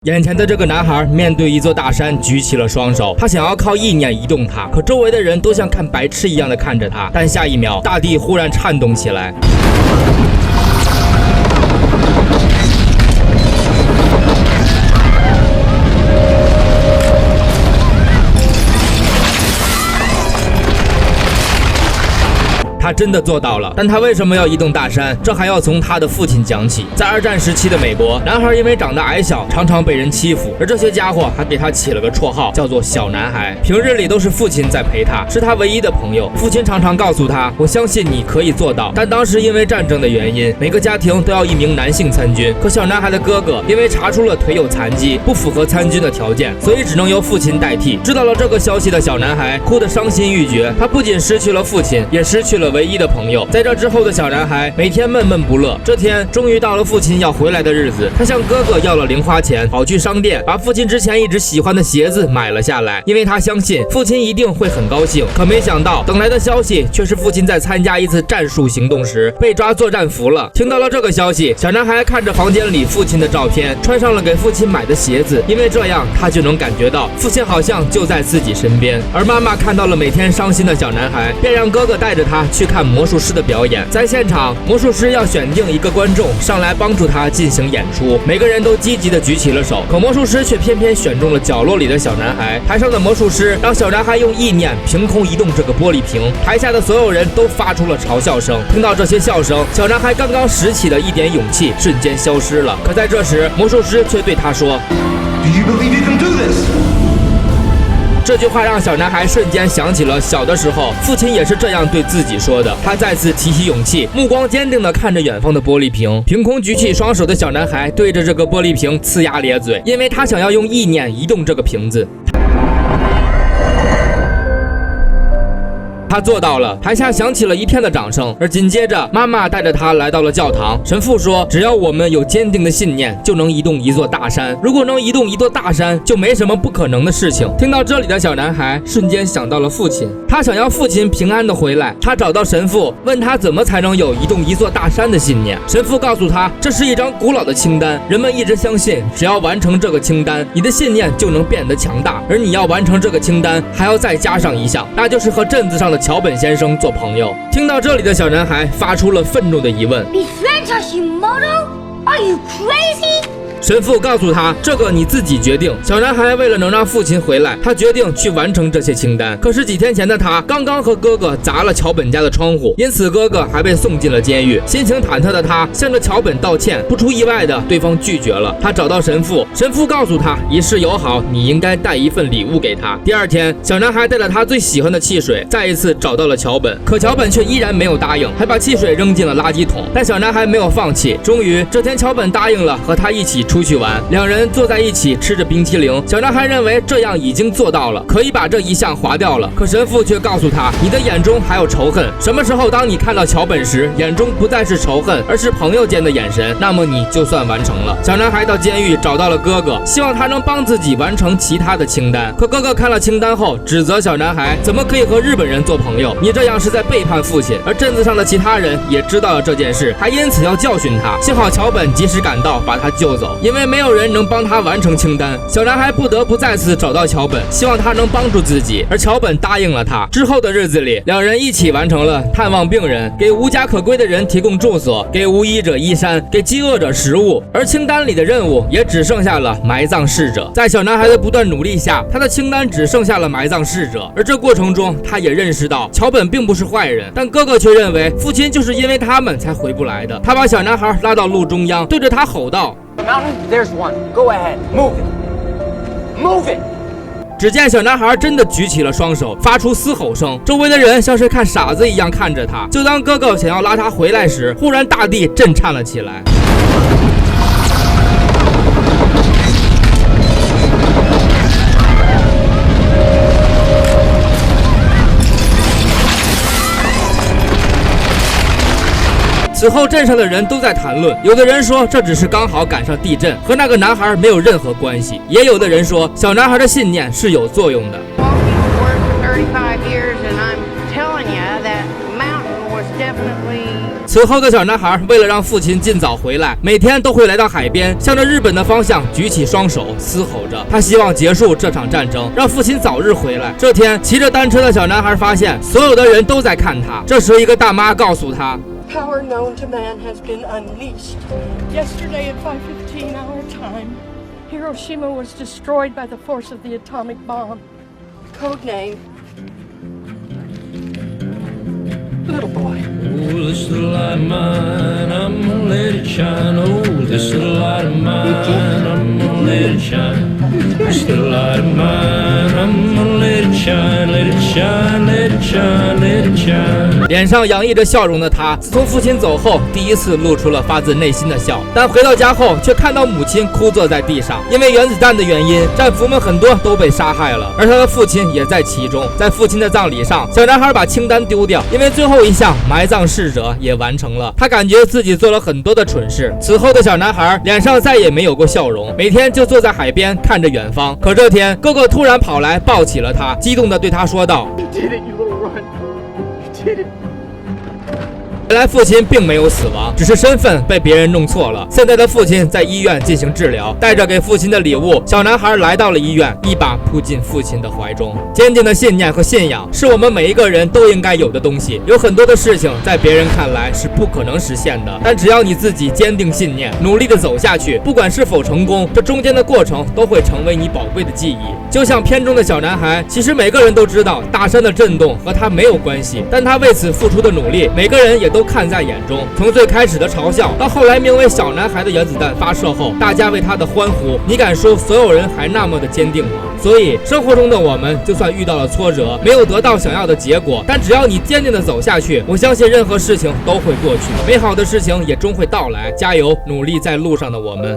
眼前的这个男孩面对一座大山举起了双手，他想要靠意念移动它，可周围的人都像看白痴一样的看着他。但下一秒，大地忽然颤动起来。他真的做到了，但他为什么要移动大山？这还要从他的父亲讲起。在二战时期的美国，男孩因为长得矮小，常常被人欺负，而这些家伙还给他起了个绰号，叫做小男孩。平日里都是父亲在陪他，是他唯一的朋友。父亲常常告诉他，我相信你可以做到。但当时因为战争的原因，每个家庭都要一名男性参军，可小男孩的哥哥因为查出了腿有残疾，不符合参军的条件，所以只能由父亲代替。知道了这个消息的小男孩哭得伤心欲绝，他不仅失去了父亲，也失去了唯一的朋友。在这之后的小男孩每天闷闷不乐。这天终于到了父亲要回来的日子，他向哥哥要了零花钱，跑去商店把父亲之前一直喜欢的鞋子买了下来，因为他相信父亲一定会很高兴。可没想到等来的消息却是父亲在参加一次战术行动时被抓作战俘了。听到了这个消息，小男孩看着房间里父亲的照片，穿上了给父亲买的鞋子，因为这样他就能感觉到父亲好像就在自己身边。而妈妈看到了每天伤心的小男孩，便让哥哥带着他去看魔术师的表演。在现场，魔术师要选定一个观众上来帮助他进行演出，每个人都积极地举起了手，可魔术师却偏偏选中了角落里的小男孩。台上的魔术师让小男孩用意念凭空移动这个玻璃瓶，台下的所有人都发出了嘲笑声。听到这些笑声，小男孩刚刚拾起的一点勇气瞬间消失了。可在这时，魔术师却对他说 Do you believe you can do this? 这句话让小男孩瞬间想起了小的时候，父亲也是这样对自己说的。他再次提起勇气，目光坚定地看着远方的玻璃瓶。凭空举起双手的小男孩对着这个玻璃瓶呲牙咧嘴，因为他想要用意念移动这个瓶子。他做到了，台下响起了一片的掌声，而紧接着妈妈带着他来到了教堂。神父说，只要我们有坚定的信念，就能移动一座大山。如果能移动一座大山，就没什么不可能的事情。听到这里的小男孩瞬间想到了父亲，他想要父亲平安的回来。他找到神父，问他怎么才能有移动一座大山的信念。神父告诉他，这是一张古老的清单，人们一直相信，只要完成这个清单，你的信念就能变得强大。而你要完成这个清单，还要再加上一项，那就是和镇子上的桥本先生做朋友。听到这里的小男孩发出了愤怒的疑问 Befriend Hashimoto? Are you crazy? 神父告诉他，这个你自己决定。小男孩为了能让父亲回来，他决定去完成这些清单。可是几天前的他刚刚和哥哥砸了桥本家的窗户，因此哥哥还被送进了监狱。心情忐忑的他向着桥本道歉，不出意外的，对方拒绝了。他找到神父，神父告诉他，以示友好，你应该带一份礼物给他。第二天，小男孩带着他最喜欢的汽水再一次找到了桥本，可桥本却依然没有答应，还把汽水扔进了垃圾桶。但小男孩没有放弃，终于这天桥本答应了和他一起出去玩。两人坐在一起吃着冰淇淋，小男孩认为这样已经做到了，可以把这一项划掉了。可神父却告诉他，你的眼中还有仇恨。什么时候当你看到桥本时，眼中不再是仇恨，而是朋友间的眼神，那么你就算完成了。小男孩到监狱找到了哥哥，希望他能帮自己完成其他的清单。可哥哥看了清单后，指责小男孩怎么可以和日本人做朋友，你这样是在背叛父亲。而镇子上的其他人也知道了这件事，还因此要教训他。幸好桥本及时赶到，把他救走。因为没有人能帮他完成清单，小男孩不得不再次找到桥本，希望他能帮助自己。而桥本答应了他。之后的日子里，两人一起完成了探望病人，给无家可归的人提供住所，给无衣者衣衫，给饥饿者食物。而清单里的任务也只剩下了埋葬逝者。在小男孩的不断努力下，他的清单只剩下了埋葬逝者。而这过程中，他也认识到桥本并不是坏人，但哥哥却认为父亲就是因为他们才回不来的。他把小男孩拉到路中央，对着他吼道Mountain, there's one. Go ahead. Move it. Move it. 只见小男孩真的举起了双手，发出嘶吼声，周围的人像是看傻子一样看着他。就当哥哥想要拉他回来时，忽然大地震颤了起来。此后镇上的人都在谈论，有的人说这只是刚好赶上地震，和那个男孩没有任何关系，也有的人说小男孩的信念是有作用的。此后的小男孩为了让父亲尽早回来，每天都会来到海边，向着日本的方向举起双手，嘶吼着，他希望结束这场战争，让父亲早日回来。这天，骑着单车的小男孩发现所有的人都在看他。这时，一个大妈告诉他 Power known to man has been unleashed. Yesterday at 5:15 our time, Hiroshima was destroyed by the force of the atomic bomb. Code name, Little Boy. Oh, this little light of mine, I'm gonna let it shine. Oh, this little light of mine, I'm gonna let it shine. This little light of mine, I'm gonna let it shine, let it shine, let it shine, let it shine. 脸上洋溢着笑容的他，自从父亲走后，第一次露出了发自内心的笑。但回到家后，却看到母亲枯坐在地上，因为原子弹的原因，战俘们很多都被杀害了，而他的父亲也在其中。在父亲的葬礼上，小男孩把清单丢掉，因为最后一项埋葬逝者也完成了。他感觉自己做了很多的蠢事。此后的小男孩脸上再也没有过笑容，每天就坐在海边看着远方。可这天，哥哥突然跑来抱起了他，激动地对他说道 You did it, you little runt. You did it. 原来父亲并没有死亡，只是身份被别人弄错了。现在的父亲在医院进行治疗，带着给父亲的礼物，小男孩来到了医院，一把扑进父亲的怀中。坚定的信念和信仰是我们每一个人都应该有的东西。有很多的事情在别人看来是不可能实现的，但只要你自己坚定信念，努力的走下去，不管是否成功，这中间的过程都会成为你宝贵的记忆。就像片中的小男孩，其实每个人都知道大山的震动和他没有关系，但他为此付出的努力，每个人也都看在眼中。从最开始的嘲笑，到后来名为小男孩的原子弹发射后，大家为他的欢呼，你敢说所有人还那么的坚定吗？所以生活中的我们，就算遇到了挫折，没有得到想要的结果，但只要你坚定的走下去，我相信任何事情都会过去，美好的事情也终会到来。加油，努力在路上的我们。